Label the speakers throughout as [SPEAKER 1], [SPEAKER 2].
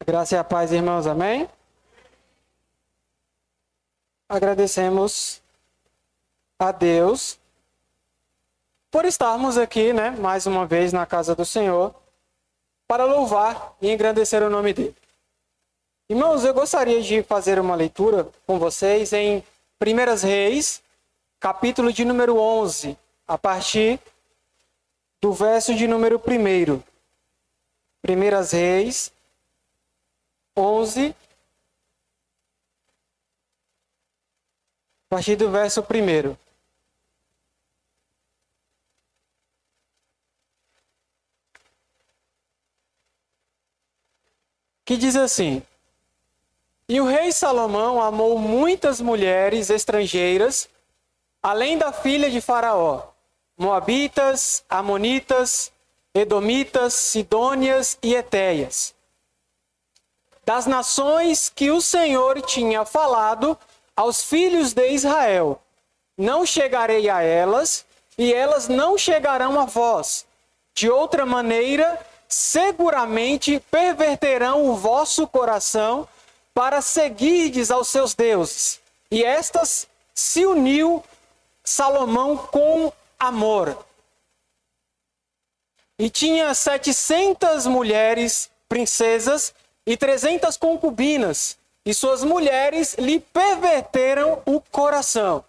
[SPEAKER 1] Graça e a paz, irmãos, amém? Agradecemos a Deus por estarmos aqui, mais uma vez na casa do Senhor, para louvar e engrandecer o nome dele. Irmãos, eu gostaria de fazer uma leitura com vocês em 1 Reis, capítulo de número 11, a partir do verso de número 1. 1 Reis 11, a partir do verso 1. Que diz assim: E o rei Salomão amou muitas mulheres estrangeiras, além da filha de Faraó, moabitas, amonitas, edomitas, sidônias e etéias, das nações que o Senhor tinha falado aos filhos de Israel. Não chegarei a elas, e elas não chegarão a vós. De outra maneira, seguramente perverterão o vosso coração para seguirdes aos seus deuses. E estas se uniu Salomão com amor. E tinha 700 mulheres princesas e 300 concubinas, e suas mulheres lhe perverteram o coração.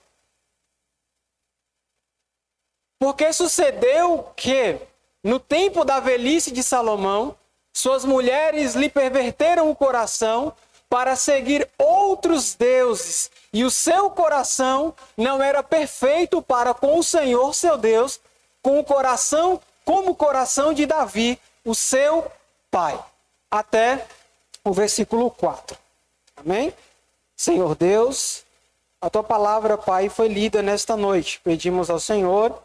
[SPEAKER 1] Porque sucedeu que, no tempo da velhice de Salomão, suas mulheres lhe perverteram o coração para seguir outros deuses, e o seu coração não era perfeito para com o Senhor seu Deus, com o coração como o coração de Davi, o seu pai. Até o versículo 4. Amém? Senhor Deus, a tua palavra, Pai, foi lida nesta noite. Pedimos ao Senhor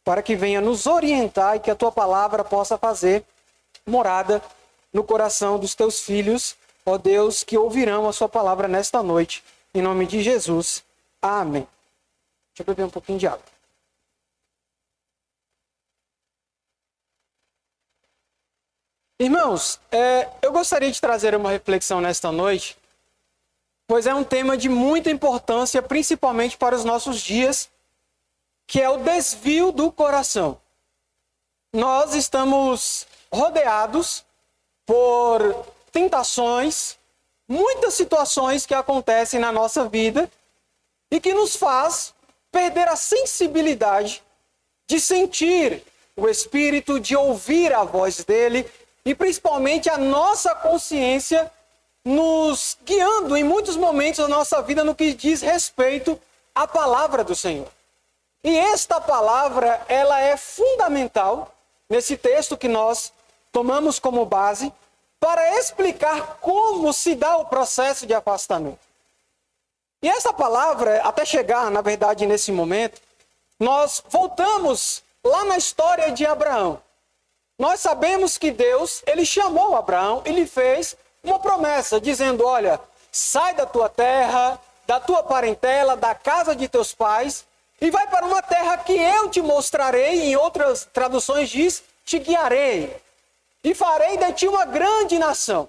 [SPEAKER 1] para que venha nos orientar e que a tua palavra possa fazer morada no coração dos teus filhos, ó Deus, que ouvirão a sua palavra nesta noite. Em nome de Jesus. Amém. Deixa eu beber um pouquinho de água. Irmãos, eu gostaria de trazer uma reflexão nesta noite, pois é um tema de muita importância, principalmente para os nossos dias, que é o desvio do coração. Nós estamos rodeados por tentações, muitas situações que acontecem na nossa vida e que nos faz perder a sensibilidade de sentir o Espírito, de ouvir a voz dele, e principalmente a nossa consciência nos guiando em muitos momentos da nossa vida no que diz respeito à palavra do Senhor. E esta palavra, ela é fundamental nesse texto que nós tomamos como base para explicar como se dá o processo de afastamento. E essa palavra, até chegar, na verdade, nesse momento, nós voltamos lá na história de Abraão. Nós sabemos que Deus, ele chamou Abraão e lhe fez uma promessa, dizendo: olha, sai da tua terra, da tua parentela, da casa de teus pais, e vai para uma terra que eu te mostrarei, em outras traduções diz, te guiarei, e farei de ti uma grande nação.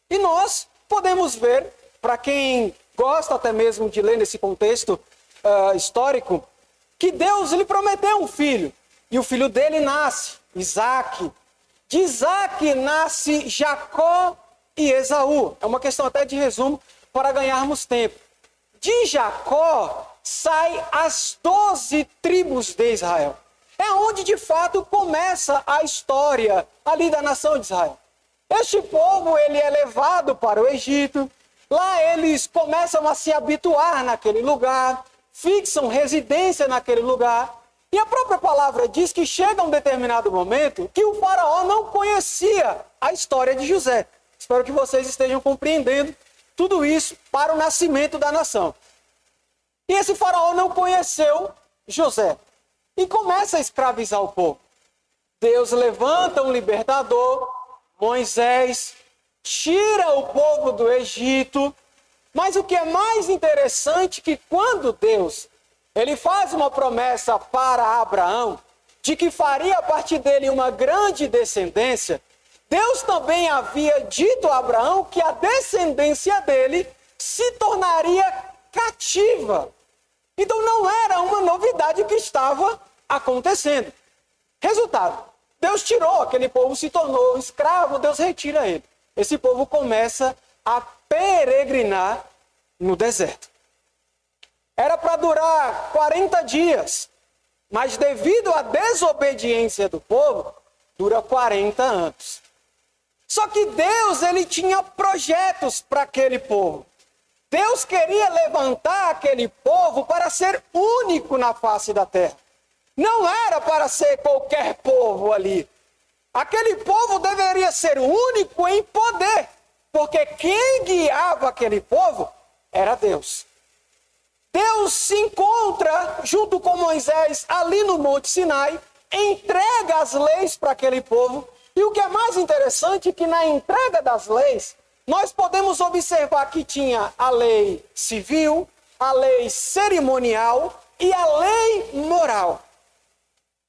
[SPEAKER 1] E nós podemos ver, para quem gosta até mesmo de ler nesse contexto histórico, que Deus lhe prometeu um filho, e o filho dele nasce, Isaque. De Isaque nasce Jacó e Esaú. É uma questão até de resumo para ganharmos tempo. De Jacó sai as 12 tribos de Israel. É onde de fato começa a história ali da nação de Israel. Este povo, ele é levado para o Egito. Lá eles começam a se habituar naquele lugar, fixam residência naquele lugar. E a própria palavra diz que chega um determinado momento que o faraó não conhecia a história de José. Espero que vocês estejam compreendendo tudo isso para o nascimento da nação. E esse faraó não conheceu José e começa a escravizar o povo. Deus levanta um libertador, Moisés, tira o povo do Egito. Mas o que é mais interessante é que quando Deus ele faz uma promessa para Abraão de que faria a partir dele uma grande descendência, Deus também havia dito a Abraão que a descendência dele se tornaria cativa. Então não era uma novidade que estava acontecendo. Resultado, Deus tirou aquele povo, se tornou escravo, Deus retira ele. Esse povo começa a peregrinar no deserto. Era para durar 40 dias, mas devido à desobediência do povo, dura 40 anos. Só que Deus, ele tinha projetos para aquele povo. Deus queria levantar aquele povo para ser único na face da terra. Não era para ser qualquer povo ali. Aquele povo deveria ser único em poder, porque quem guiava aquele povo era Deus. Deus se encontra junto com Moisés ali no Monte Sinai, entrega as leis para aquele povo. E o que é mais interessante é que na entrega das leis, nós podemos observar que tinha a lei civil, a lei cerimonial e a lei moral.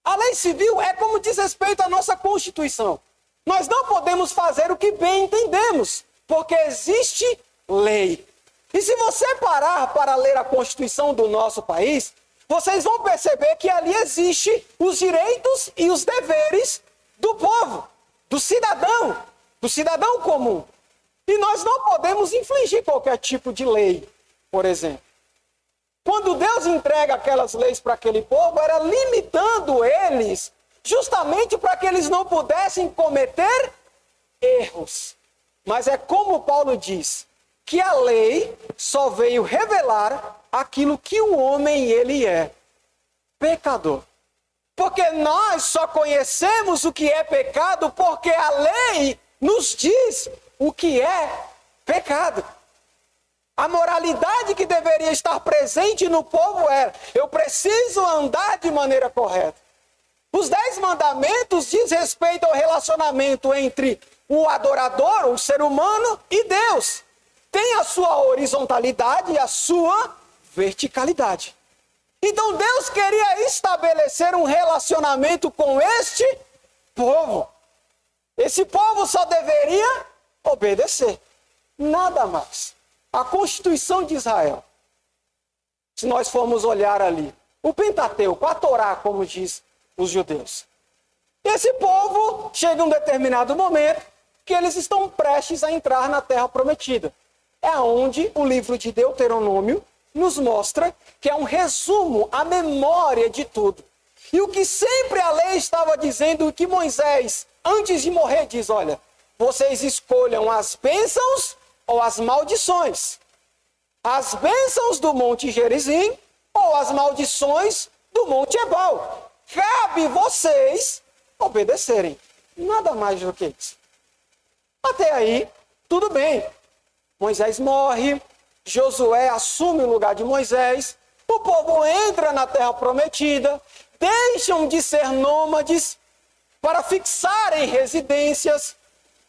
[SPEAKER 1] A lei civil é como diz respeito à nossa Constituição. Nós não podemos fazer o que bem entendemos, porque existe lei. E se você parar para ler a Constituição do nosso país, vocês vão perceber que ali existe os direitos e os deveres do povo, do cidadão comum. E nós não podemos infligir qualquer tipo de lei, por exemplo. Quando Deus entrega aquelas leis para aquele povo, era limitando eles, justamente para que eles não pudessem cometer erros. Mas é como Paulo diz, que a lei só veio revelar aquilo que o homem ele é, pecador. Porque nós só conhecemos o que é pecado porque a lei nos diz o que é pecado. A moralidade que deveria estar presente no povo era: eu preciso andar de maneira correta. Os 10 mandamentos diz respeito ao relacionamento entre o adorador, o ser humano, e Deus. Tem a sua horizontalidade e a sua verticalidade. Então Deus queria estabelecer um relacionamento com este povo. Esse povo só deveria obedecer, nada mais. A Constituição de Israel, se nós formos olhar ali, o Pentateuco, a Torá, como diz os judeus. Esse povo chega um determinado momento que eles estão prestes a entrar na Terra Prometida. É onde o livro de Deuteronômio nos mostra que é um resumo, a memória de tudo. E o que sempre a lei estava dizendo, que Moisés, antes de morrer, diz: olha, vocês escolham as bênçãos ou as maldições. As bênçãos do Monte Gerizim ou as maldições do Monte Ebal. Cabe vocês obedecerem. Nada mais do que isso. Até aí, tudo bem. Moisés morre, Josué assume o lugar de Moisés, o povo entra na Terra Prometida, deixam de ser nômades para fixarem residências,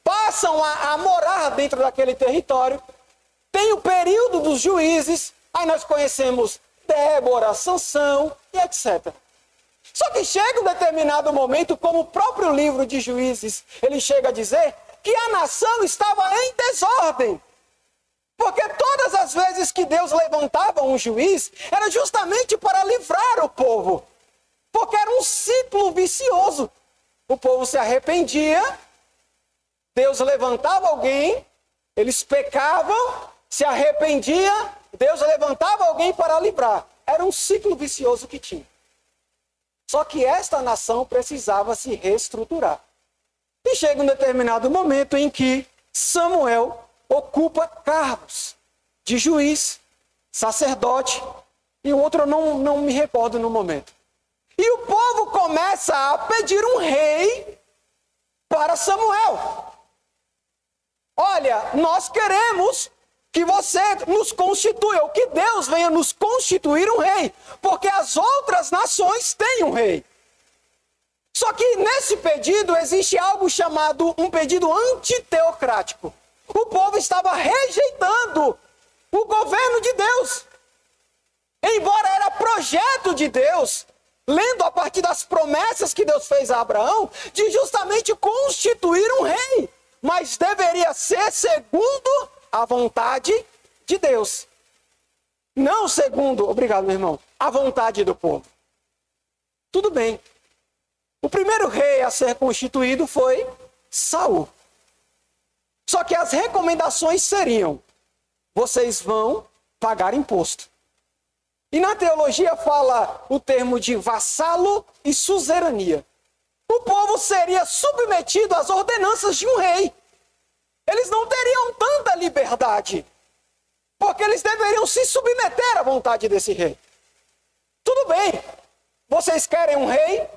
[SPEAKER 1] passam a morar dentro daquele território. Tem o período dos juízes, aí nós conhecemos Débora, Sansão e etc. Só que chega um determinado momento, como o próprio livro de Juízes, ele chega a dizer que a nação estava em desordem. Porque todas as vezes que Deus levantava um juiz, era justamente para livrar o povo. Porque era um ciclo vicioso. O povo se arrependia, Deus levantava alguém, eles pecavam, se arrependia, Deus levantava alguém para livrar. Era um ciclo vicioso que tinha. Só que esta nação precisava se reestruturar. E chega um determinado momento em que Samuel ocupa cargos de juiz, sacerdote, e o outro eu não me recordo no momento. E o povo começa a pedir um rei para Samuel. Olha, nós queremos que você nos constitua, ou que Deus venha nos constituir um rei, porque as outras nações têm um rei. Só que nesse pedido existe algo chamado um pedido antiteocrático. O povo estava rejeitando o governo de Deus. Embora era projeto de Deus lendo a partir das promessas que Deus fez a Abraão, de justamente constituir um rei. Mas deveria ser segundo a vontade de Deus. Não segundo, obrigado, meu irmão, a vontade do povo. Tudo bem. O primeiro rei a ser constituído foi Saul. Só que as recomendações seriam: vocês vão pagar imposto. E na teologia fala o termo de vassalo e suzerania. O povo seria submetido às ordenanças de um rei. Eles não teriam tanta liberdade, porque eles deveriam se submeter à vontade desse rei. Tudo bem, vocês querem um rei?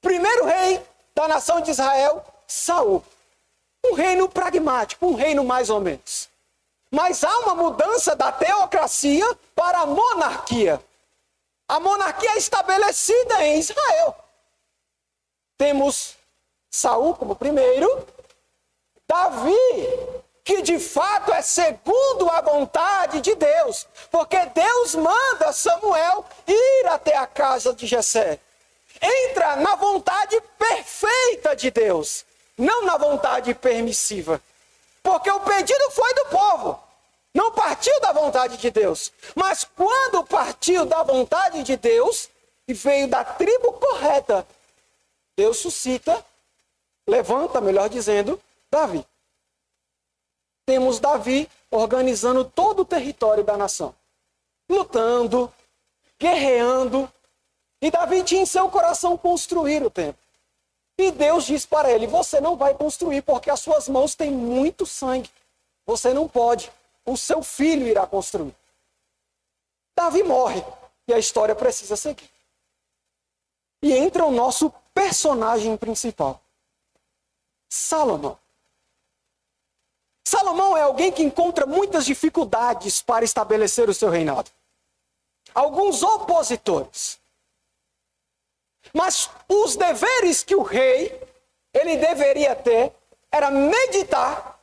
[SPEAKER 1] Primeiro rei da nação de Israel, Saul. Um reino pragmático, um reino mais ou menos. Mas há uma mudança da teocracia para a monarquia. A monarquia é estabelecida em Israel. Temos Saul como primeiro, Davi, que de fato é segundo a vontade de Deus, porque Deus manda Samuel ir até a casa de Jessé. Entra na vontade perfeita de Deus, não na vontade permissiva. Porque o pedido foi do povo, não partiu da vontade de Deus. Mas quando partiu da vontade de Deus e veio da tribo correta, Deus suscita, levanta, melhor dizendo, Davi. Temos Davi organizando todo o território da nação, lutando, guerreando. E Davi tinha em seu coração construir o templo. E Deus diz para ele: você não vai construir porque as suas mãos têm muito sangue. Você não pode. O seu filho irá construir. Davi morre e a história precisa seguir. E entra o nosso personagem principal, Salomão. Salomão é alguém que encontra muitas dificuldades para estabelecer o seu reinado. Alguns opositores. Mas os deveres que o rei, ele deveria ter, era meditar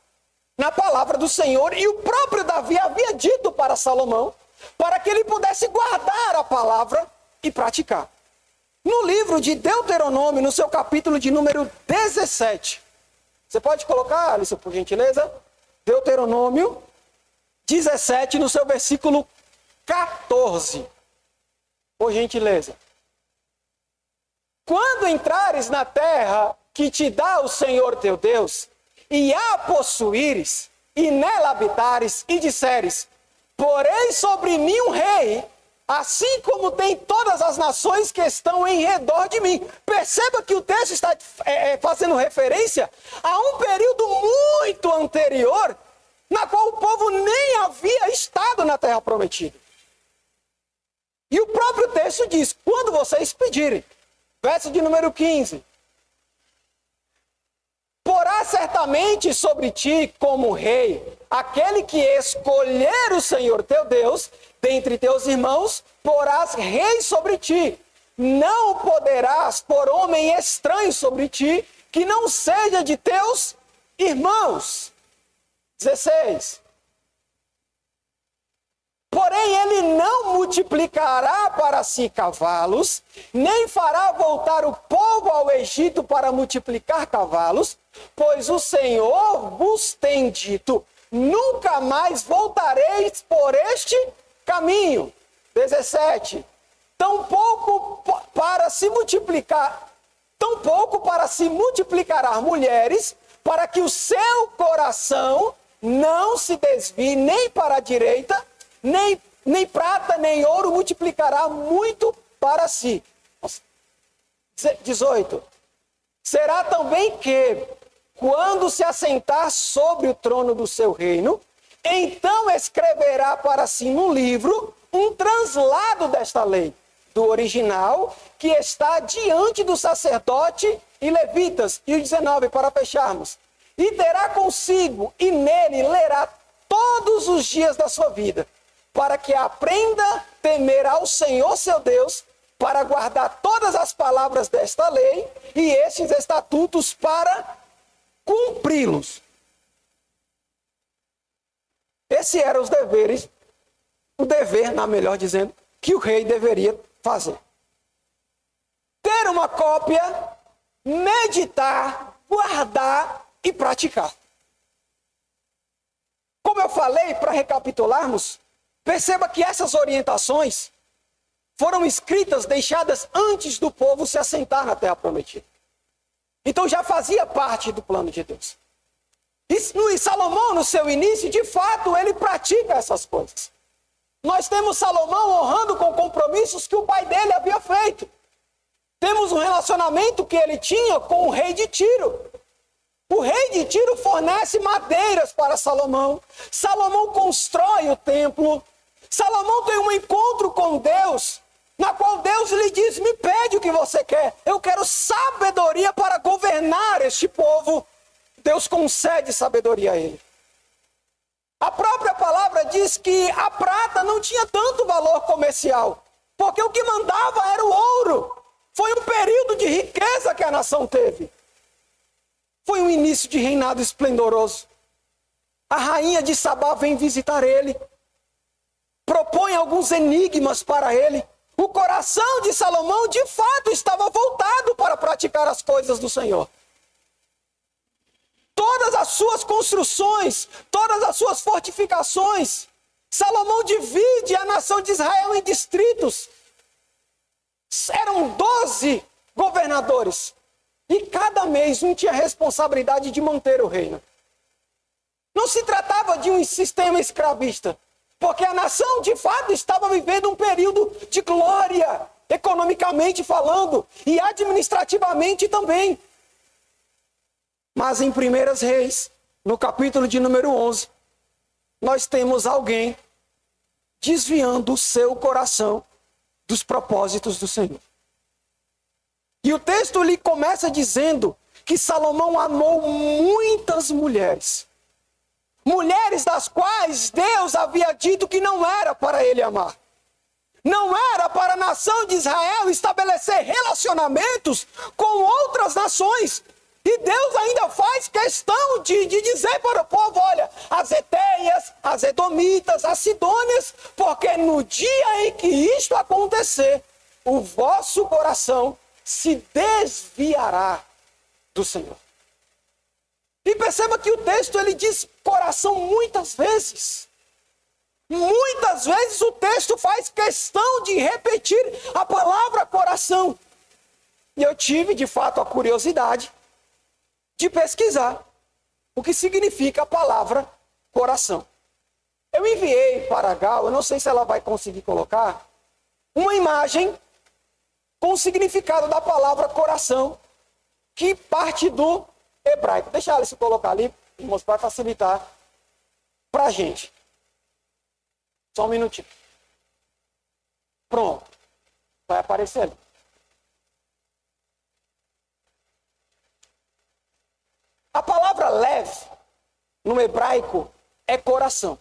[SPEAKER 1] na palavra do Senhor. E o próprio Davi havia dito para Salomão, para que ele pudesse guardar a palavra e praticar. No livro de Deuteronômio, no seu capítulo de número 17. Você pode colocar, Alisson, por gentileza? Deuteronômio 17, no seu versículo 14. Por gentileza. Quando entrares na terra que te dá o Senhor teu Deus, e a possuíres, e nela habitares, e disseres: porém sobre mim um rei, assim como tem todas as nações que estão em redor de mim. Perceba que o texto está fazendo referência a um período muito anterior, na qual o povo nem havia estado na terra prometida. E o próprio texto diz: quando vocês pedirem, verso de número 15: porá certamente sobre ti como rei aquele que escolher o Senhor teu Deus, dentre teus irmãos, porás rei sobre ti. Não poderás pôr homem estranho sobre ti, que não seja de teus irmãos. 16. Porém, ele não multiplicará para si cavalos, nem fará voltar o povo ao Egito para multiplicar cavalos, pois o Senhor vos tem dito: nunca mais voltareis por este caminho. 17. Tampouco para se multiplicará mulheres, para que o seu coração não se desvie nem para a direita, nem prata, nem ouro multiplicará muito para si. 18. Será também que, quando se assentar sobre o trono do seu reino, então escreverá para si no livro um translado desta lei, do original, que está diante do sacerdote e levitas. E o 19, para fecharmos. E terá consigo, e nele lerá todos os dias da sua vida, para que aprenda a temer ao Senhor seu Deus, para guardar todas as palavras desta lei e estes estatutos para cumpri-los. Esses eram os deveres, o dever, melhor dizendo, que o rei deveria fazer. ter uma cópia, meditar, guardar e praticar. Como eu falei, para recapitularmos, perceba que essas orientações foram escritas, deixadas antes do povo se assentar na terra prometida. Então já fazia parte do plano de Deus. E Salomão, no seu início, de fato, ele pratica essas coisas. Nós temos Salomão honrando com compromissos que o pai dele havia feito. Temos um relacionamento que ele tinha com o rei de Tiro. O rei de Tiro fornece madeiras para Salomão. Salomão constrói o templo. Salomão tem um encontro com Deus, na qual Deus lhe diz: me pede o que você quer. Eu quero sabedoria para governar este povo. Deus concede sabedoria a ele. A própria palavra diz que a prata não tinha tanto valor comercial, porque o que mandava era o ouro. Foi um período de riqueza que a nação teve. Foi um início de reinado esplendoroso. A rainha de Sabá vem visitar ele, propõe alguns enigmas para ele. O coração de Salomão, de fato, estava voltado para praticar as coisas do Senhor. Todas as suas construções, todas as suas fortificações, Salomão divide a nação de Israel em distritos. Eram 12 governadores. E cada mês um tinha a responsabilidade de manter o reino. Não se tratava de um sistema escravista, porque a nação, de fato, estava vivendo um período de glória, economicamente falando, e administrativamente também. Mas em 1 Reis, no capítulo de número 11, nós temos alguém desviando o seu coração dos propósitos do Senhor. E o texto lhe começa dizendo que Salomão amou muitas mulheres. Mulheres das quais Deus havia dito que não era para ele amar. Não era para a nação de Israel estabelecer relacionamentos com outras nações. E Deus ainda faz questão de dizer para o povo: olha, as Eteias, as Edomitas, as Sidônias, porque no dia em que isto acontecer, o vosso coração se desviará do Senhor. E perceba que o texto ele diz coração muitas vezes. Muitas vezes o texto faz questão de repetir a palavra coração. E eu tive, de fato, a curiosidade de pesquisar o que significa a palavra coração. Eu enviei para a Gal, eu não sei se ela vai conseguir colocar, uma imagem com o significado da palavra coração, que parte do hebraico. Deixa ela se colocar ali, para facilitar para a gente. Só um minutinho. Pronto. Vai aparecer ali. A palavra lev, no hebraico, é coração.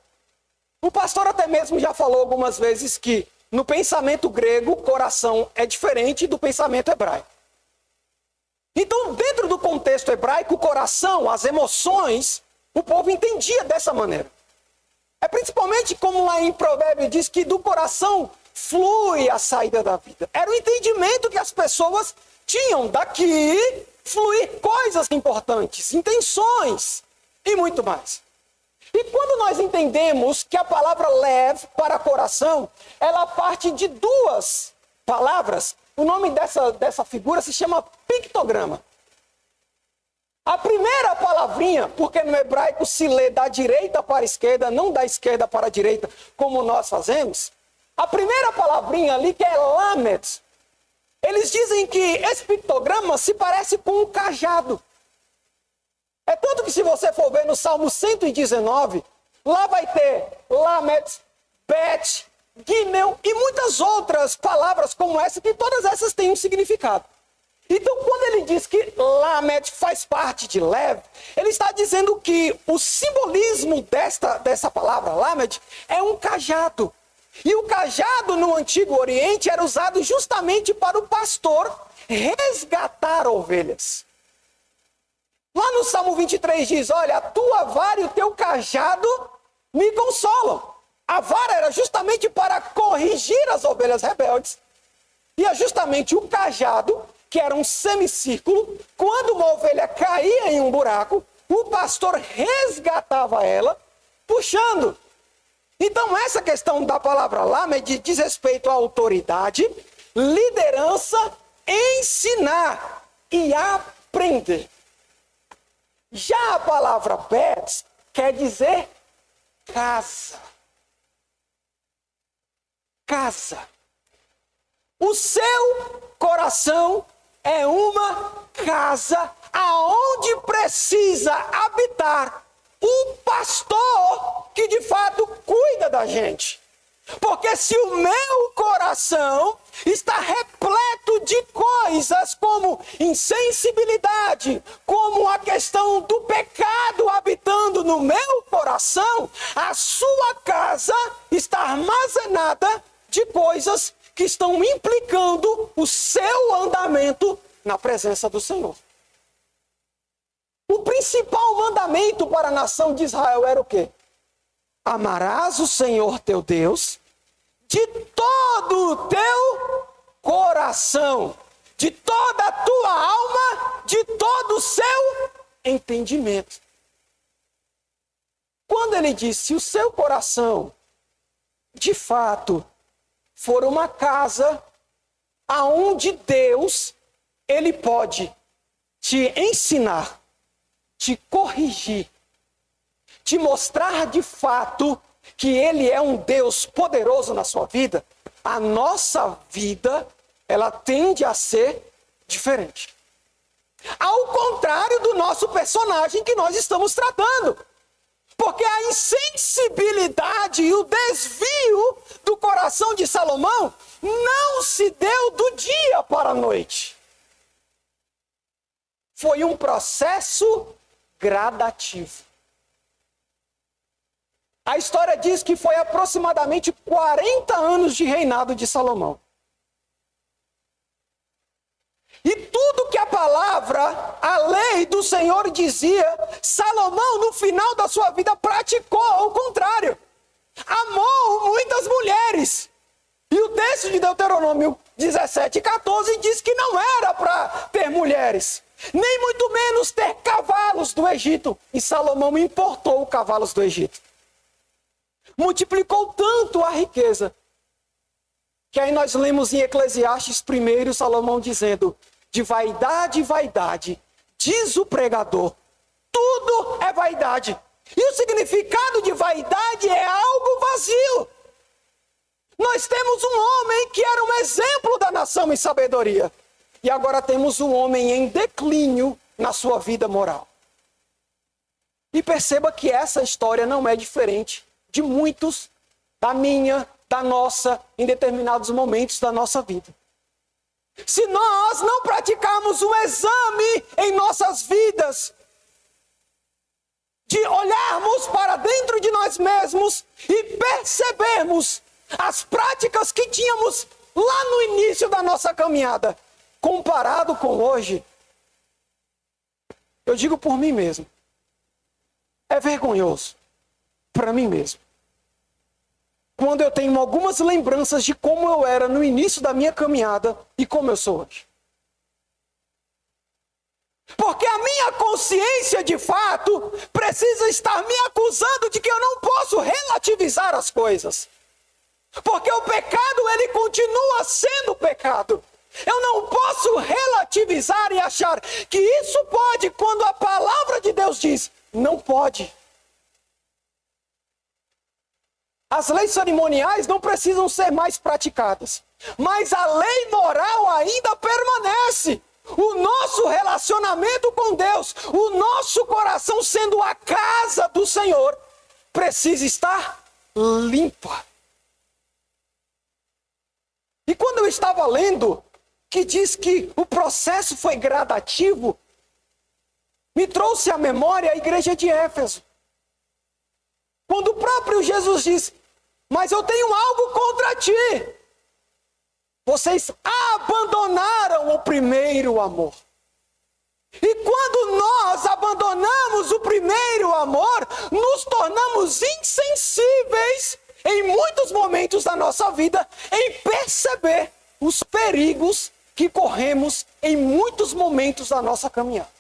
[SPEAKER 1] O pastor até mesmo já falou algumas vezes que no pensamento grego, coração é diferente do pensamento hebraico. Então, dentro do contexto hebraico, o coração, as emoções, o povo entendia dessa maneira. É principalmente como lá em Provérbio diz que do coração flui a saída da vida. Era o entendimento que as pessoas tinham daqui fluir coisas importantes, intenções e muito mais. E quando nós entendemos que a palavra lev para coração, ela parte de duas palavras, o nome dessa figura se chama pictograma. A primeira palavrinha, porque no hebraico se lê da direita para a esquerda, não da esquerda para a direita, como nós fazemos. A primeira palavrinha ali, que é lamed, eles dizem que esse pictograma se parece com um cajado. É tanto que se você for ver no Salmo 119, lá vai ter lamed, bet, gimel e muitas outras palavras como essa, que todas essas têm um significado. Então, quando ele diz que lamed faz parte de lev, ele está dizendo que o simbolismo dessa palavra, lamed, é um cajado. E o cajado no Antigo Oriente era usado justamente para o pastor resgatar ovelhas. Lá no Salmo 23 diz, olha, a tua vara e o teu cajado me consolam. A vara era justamente para corrigir as ovelhas rebeldes. E é justamente o cajado que era um semicírculo. Quando uma ovelha caía em um buraco, o pastor resgatava ela, puxando. Então, essa questão da palavra lamed diz respeito à autoridade, liderança, ensinar e aprender. Já a palavra bet quer dizer casa. Casa. O seu coração é uma casa aonde precisa habitar o pastor que de fato cuida da gente. Porque se o meu coração está repleto de coisas como insensibilidade, como a questão do pecado habitando no meu coração, a sua casa está armazenada de coisas que estão implicando o seu andamento na presença do Senhor. O principal mandamento para a nação de Israel era o quê? Amarás o Senhor teu Deus de todo o teu coração, de toda a tua alma, de todo o seu entendimento. Quando ele disse, se o seu coração, de fato, for uma casa aonde Deus, ele pode te ensinar, te corrigir, te mostrar de fato que ele é um Deus poderoso na sua vida, a nossa vida, ela tende a ser diferente. Ao contrário do nosso personagem que nós estamos tratando. Porque a insensibilidade e o desvio do coração de Salomão não se deu do dia para a noite. Foi um processo gradativo. A história diz que foi aproximadamente 40 anos de reinado de Salomão. E tudo que a palavra, a lei do Senhor dizia, Salomão no final da sua vida praticou ao contrário. Amou muitas mulheres. E o texto de Deuteronômio 17:14 diz que não era para ter mulheres, nem muito menos ter cavalos do Egito. E Salomão importou cavalos do Egito. Multiplicou tanto a riqueza, que aí nós lemos em Eclesiastes 1, Salomão dizendo, de vaidade, vaidade, diz o pregador, tudo é vaidade. E o significado de vaidade é algo vazio. Nós temos um homem que era um exemplo da nação em sabedoria. E agora temos um homem em declínio na sua vida moral. E perceba que essa história não é diferente de muitos, da minha, da nossa, em determinados momentos da nossa vida. Se nós não praticarmos um exame em nossas vidas, de olharmos para dentro de nós mesmos e percebermos as práticas que tínhamos lá no início da nossa caminhada, comparado com hoje, eu digo por mim mesmo, é vergonhoso para mim mesmo. Quando eu tenho algumas lembranças de como eu era no início da minha caminhada e como eu sou hoje. Porque a minha consciência, de fato, precisa estar me acusando de que eu não posso relativizar as coisas. Porque o pecado, ele continua sendo pecado. Eu não posso relativizar e achar que isso pode, quando a palavra de Deus diz, não pode. As leis cerimoniais não precisam ser mais praticadas, mas a lei moral ainda permanece. O nosso relacionamento com Deus, o nosso coração sendo a casa do Senhor, precisa estar limpa. E quando eu estava lendo, que diz que o processo foi gradativo, me trouxe à memória a igreja de Éfeso. Quando o próprio Jesus diz, mas eu tenho algo contra ti. Vocês abandonaram o primeiro amor. E quando nós abandonamos o primeiro amor, nos tornamos insensíveis em muitos momentos da nossa vida em perceber os perigos que corremos em muitos momentos da nossa caminhada.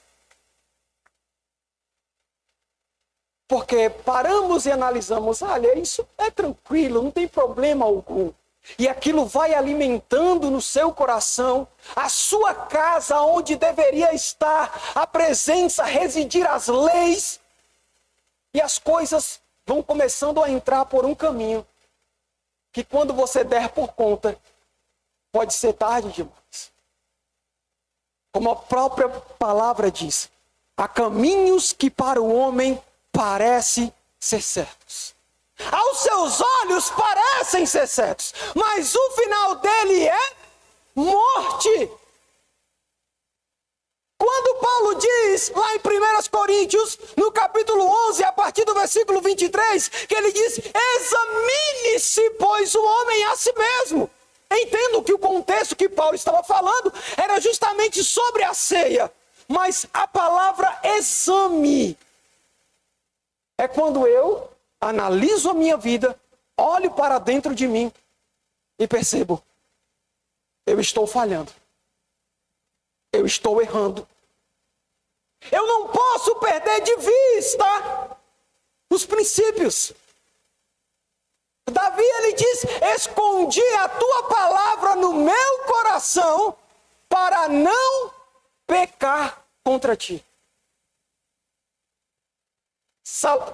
[SPEAKER 1] Porque paramos e analisamos, olha, isso é tranquilo, não tem problema algum. E aquilo vai alimentando no seu coração a sua casa, onde deveria estar a presença, residir as leis. E as coisas vão começando a entrar por um caminho que quando você der por conta, pode ser tarde demais. Como a própria palavra diz, há caminhos que para o homem parecem ser certos. Aos seus olhos parecem ser certos, mas o final dele é morte. Quando Paulo diz, lá em 1 Coríntios, no capítulo 11, a partir do versículo 23, que ele diz, examine-se, pois, o homem a si mesmo. Entendo que o contexto que Paulo estava falando era justamente sobre a ceia, mas a palavra exame é quando eu analiso a minha vida, olho para dentro de mim e percebo, eu estou falhando. Eu estou errando. Eu não posso perder de vista os princípios. Davi, ele diz, escondi a tua palavra no meu coração para não pecar contra ti.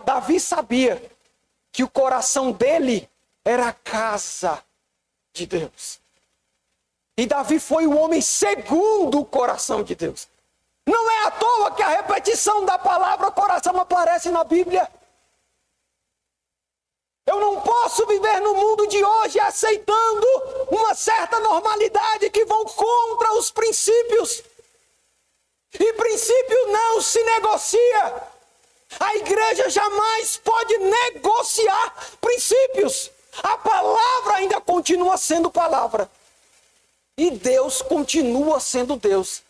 [SPEAKER 1] Davi sabia que o coração dele era a casa de Deus. E Davi foi o homem segundo o coração de Deus. Não é à toa que a repetição da palavra coração aparece na Bíblia. Eu não posso viver no mundo de hoje aceitando uma certa normalidade que vão contra os princípios. E princípio não se negocia. A igreja jamais pode negociar princípios. A palavra ainda continua sendo palavra. E Deus continua sendo Deus.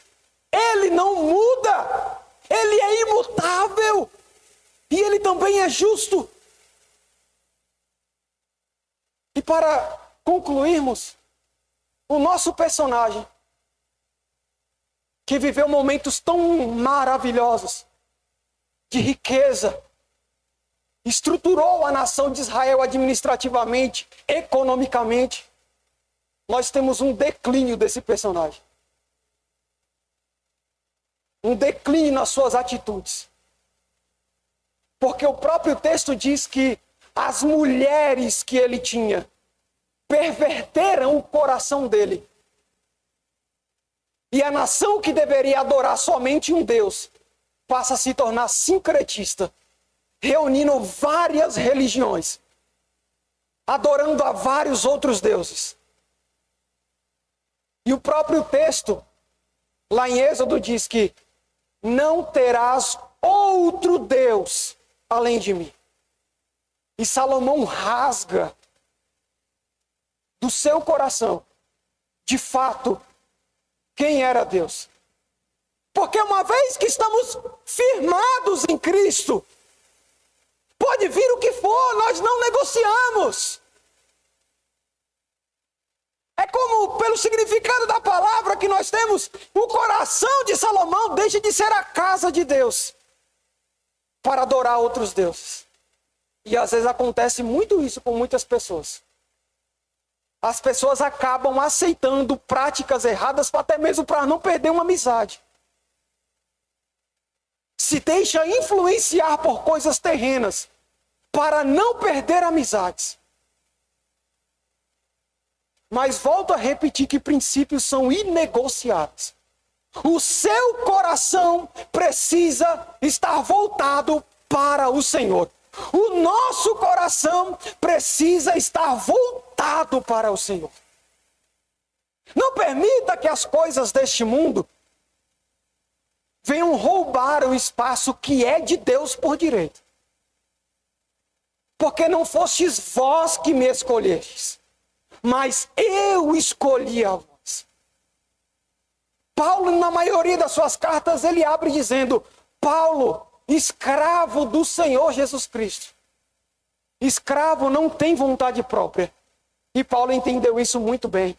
[SPEAKER 1] Ele não muda. Ele é imutável. E ele também é justo. E para concluirmos, o nosso personagem, que viveu momentos tão maravilhosos, de riqueza, estruturou a nação de Israel administrativamente, economicamente, nós temos um declínio desse personagem. Um declínio nas suas atitudes. Porque o próprio texto diz que as mulheres que ele tinha perverteram o coração dele. E a nação que deveria adorar somente um Deus passa a se tornar sincretista, reunindo várias religiões, adorando a vários outros deuses. E o próprio texto, lá em Êxodo, diz que não terás outro Deus além de mim. E Salomão rasga do seu coração, de fato, quem era Deus. Porque uma vez que estamos firmados em Cristo, pode vir o que for, nós não negociamos. É como, pelo significado da palavra que nós temos, o coração de Salomão deixa de ser a casa de Deus para adorar outros deuses. E às vezes acontece muito isso com muitas pessoas. As pessoas acabam aceitando práticas erradas até mesmo para não perder uma amizade. Se deixa influenciar por coisas terrenas para não perder amizades. Mas volto a repetir que princípios são inegociáveis. O seu coração precisa estar voltado para o Senhor. O nosso coração precisa estar voltado para o Senhor. Não permita que as coisas deste mundo venham roubar o espaço que é de Deus por direito. Porque não fostes vós que me escolhestes, mas eu escolhi a vós. Paulo, na maioria das suas cartas, ele abre dizendo, Paulo, escravo do Senhor Jesus Cristo. Escravo não tem vontade própria. E Paulo entendeu isso muito bem.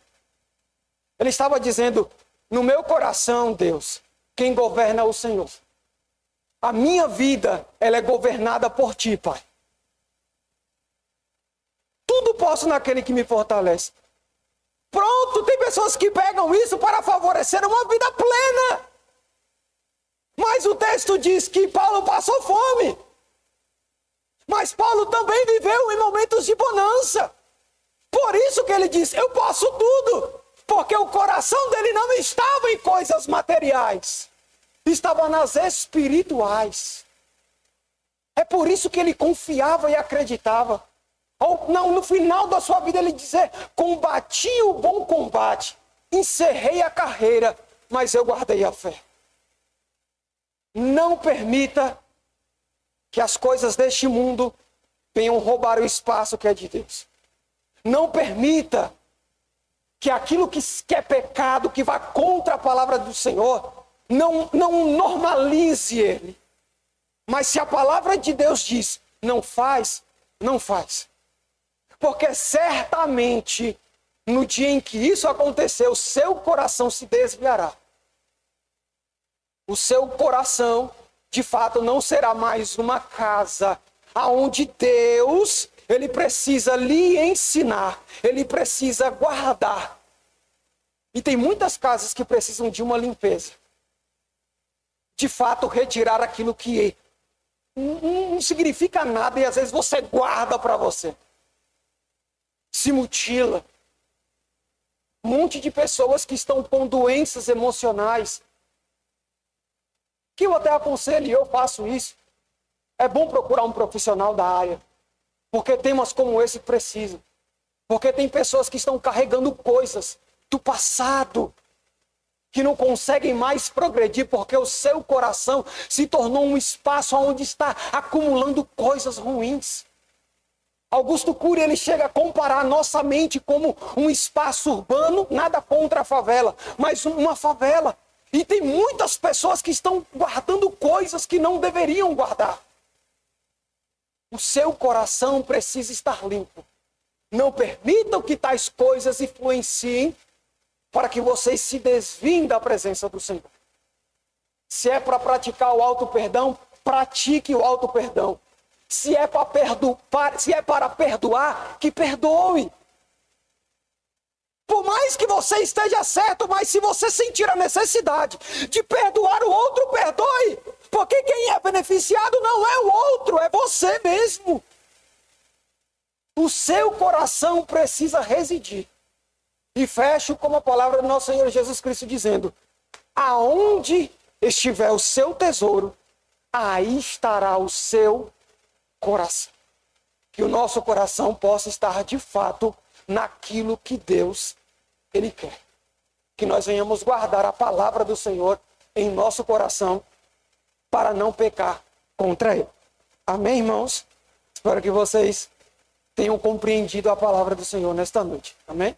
[SPEAKER 1] Ele estava dizendo, No meu coração, Deus, quem governa é o Senhor. A minha vida, ela é governada por Ti, Pai. Tudo posso naquele que me fortalece. Pronto, tem pessoas que pegam isso para favorecer uma vida plena. Mas o texto diz que Paulo passou fome. Mas Paulo também viveu em momentos de bonança. Por isso que ele diz, eu posso tudo. Porque o coração dele não estava em coisas materiais. Estava nas espirituais. É por isso que ele confiava e acreditava. No final da sua vida ele dizer, combati o bom combate, encerrei a carreira, mas eu guardei a fé. Não permita que as coisas deste mundo venham roubar o espaço que é de Deus. Não permita que aquilo que é pecado, que vá contra a palavra do Senhor, não normalize ele. Mas se a palavra de Deus diz, não faz, não faz. Porque certamente, no dia em que isso acontecer, o seu coração se desviará. O seu coração, de fato, não será mais uma casa onde Deus, ele precisa lhe ensinar, ele precisa guardar. E tem muitas casas que precisam de uma limpeza. De fato, retirar aquilo que não significa nada e às vezes você guarda para você. Se mutila. Um monte de pessoas que estão com doenças emocionais. Que eu até aconselho, e eu faço isso. É bom procurar um profissional da área. Porque temas como esse precisam. Porque tem pessoas que estão carregando coisas do passado. Que não conseguem mais progredir porque o seu coração se tornou um espaço onde está acumulando coisas ruins. Augusto Cury, ele chega a comparar nossa mente como um espaço urbano, nada contra a favela, mas uma favela. E tem muitas pessoas que estão guardando coisas que não deveriam guardar. O seu coração precisa estar limpo. Não permitam que tais coisas influenciem para que vocês se desviem da presença do Senhor. Se é para praticar o auto-perdão, pratique o auto-perdão. Se é para perdoar, que perdoe. Por mais que você esteja certo, mas se você sentir a necessidade de perdoar o outro, perdoe. Porque quem é beneficiado não é o outro, é você mesmo. O seu coração precisa residir. E fecho com a palavra do nosso Senhor Jesus Cristo dizendo, aonde estiver o seu tesouro, aí estará o seu coração. Que o nosso coração possa estar de fato naquilo que Deus, Ele quer. Que nós venhamos guardar a palavra do Senhor em nosso coração para não pecar contra Ele. Amém, irmãos? Espero que vocês tenham compreendido a palavra do Senhor nesta noite. Amém?